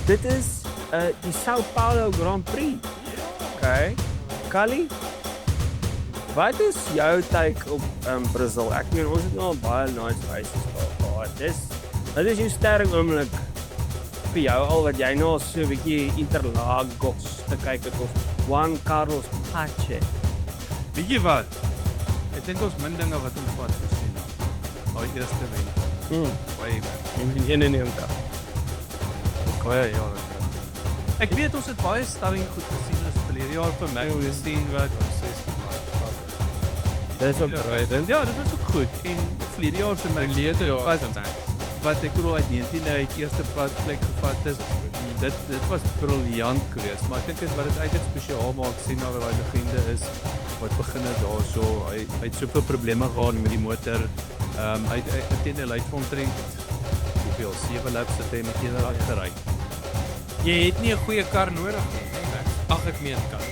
Dit is die Sao Paulo Grand Prix. Okay. Kali, wat is jou take op Brazil? Ek meen, ons het nou al baie nice races gehad. Wat is jou sterk oomblik vir jou al wat jy nou al so 'n bietjie Interlagos te kyk het of Juan Carlos Pache? Weet jy wat? Ek dink ons min dinge wat ons wat gesien het. Daai eerste wen. Baie In 91. baie jare terug. Ek weet ons het baie stelling goed gesien as verlede jaar vir my gesien wat ons 16 maand. Dis ook right. Ja, dit was ook goed. En verlede jaar se my lede was wat ek bedoel uit 19 uit eerste plek gevat is. Dit was briljant geweest, maar ek dink wat dit eintlik spesiaal maak sien nou dat daai legende is wat begin het daarso. Hy het soveel probleme gehad met die motor. Hy teen die lyn van omtrent hoeveel 7 laps het hy met een rad gery. Jy het nie 'n goeie kar nodig nie. Ag ek meen kan.